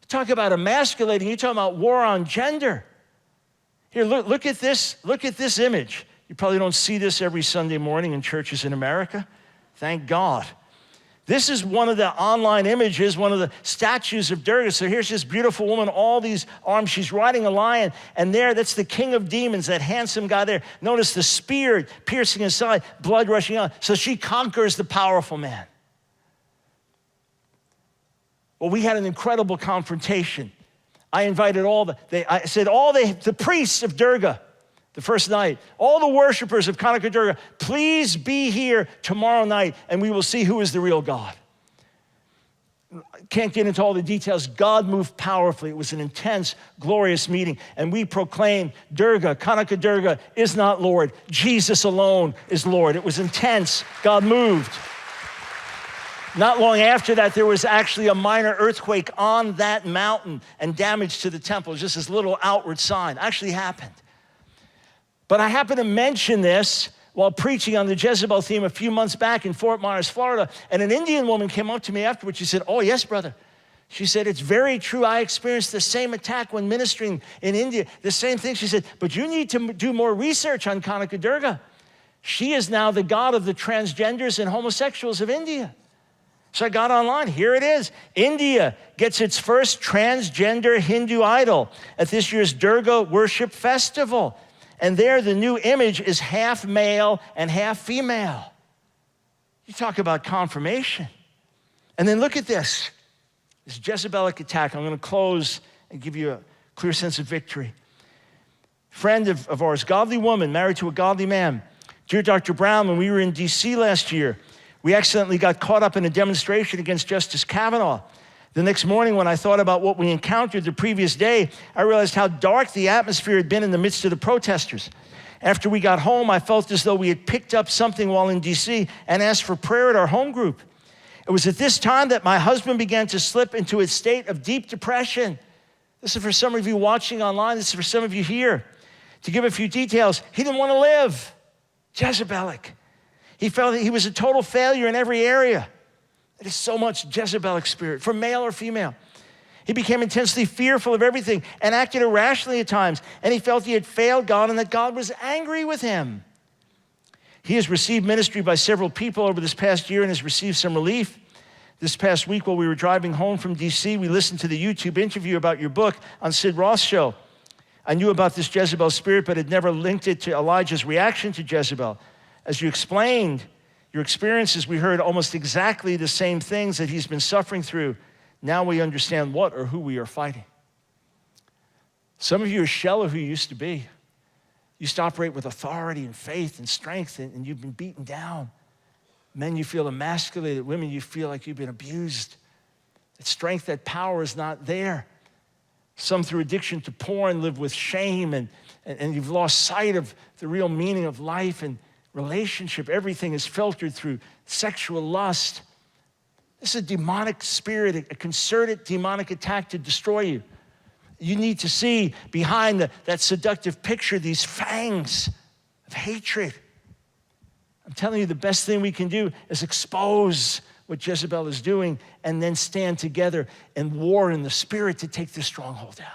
Talk about emasculating. You're talking about war on gender. Here, look at this. Look at this image. You probably don't see this every Sunday morning in churches in America. Thank God. This is one of the online images, one of the statues of Durga. So here's this beautiful woman, all these arms. She's riding a lion, and that's the king of demons, that handsome guy there. Notice the spear piercing his side, blood rushing out. So she conquers the powerful man. Well, we had an incredible confrontation. I invited the priests of Durga the first night, all the worshipers of Kanaka Durga, please be here tomorrow night and we will see who is the real God. Can't get into all the details. God moved powerfully. It was an intense, glorious meeting. And we proclaimed Durga, Kanaka Durga is not Lord. Jesus alone is Lord. It was intense. God moved. Not long after that, there was actually a minor earthquake on that mountain and damage to the temple, just this little outward sign. Actually happened. But I happened to mention this while preaching on the Jezebel theme a few months back in Fort Myers, Florida, and an Indian woman came up to me afterwards. She said, oh, yes, brother. She said, it's very true. I experienced the same attack when ministering in India, the same thing. She said, but you need to do more research on Kanaka Durga. She is now the god of the transgenders and homosexuals of India. So I got online. Here it is. India gets its first transgender Hindu idol at this year's Durga Worship Festival. And there, the new image is half male and half female. You talk about confirmation. And then look at this Jezebelic attack. I'm going to close and give you a clear sense of victory. Friend of ours, godly woman, married to a godly man. Dear Dr. Brown, when we were in D.C. last year, we accidentally got caught up in a demonstration against Justice Kavanaugh. The next morning, when I thought about what we encountered the previous day, I realized how dark the atmosphere had been in the midst of the protesters. After we got home, I felt as though we had picked up something while in D.C. and asked for prayer at our home group. It was at this time that my husband began to slip into a state of deep depression. This is for some of you watching online. This is for some of you here. To give a few details, he didn't want to live. Jezebelic. He felt that he was a total failure in every area. It is so much Jezebelic spirit, for male or female. He became intensely fearful of everything and acted irrationally at times, and he felt he had failed God and that God was angry with him. He has received ministry by several people over this past year and has received some relief. This past week, while we were driving home from D.C., we listened to the YouTube interview about your book on Sid Roth's show. I knew about this Jezebel spirit, but had never linked it to Elijah's reaction to Jezebel. As you explained your experiences, we heard almost exactly the same things that he's been suffering through. Now we understand what or who we are fighting. Some of you are a shell of who you used to be. You used to operate with authority and faith and strength, and you've been beaten down. Men, you feel emasculated. Women, you feel like you've been abused. That strength, that power is not there. Some, through addiction to porn, live with shame, and you've lost sight of the real meaning of life and relationship. Everything is filtered through sexual lust. This is a demonic spirit, a concerted demonic attack to destroy you. You need to see behind that seductive picture these fangs of hatred. I'm telling you, the best thing we can do is expose what Jezebel is doing and then stand together and war in the spirit to take this stronghold down.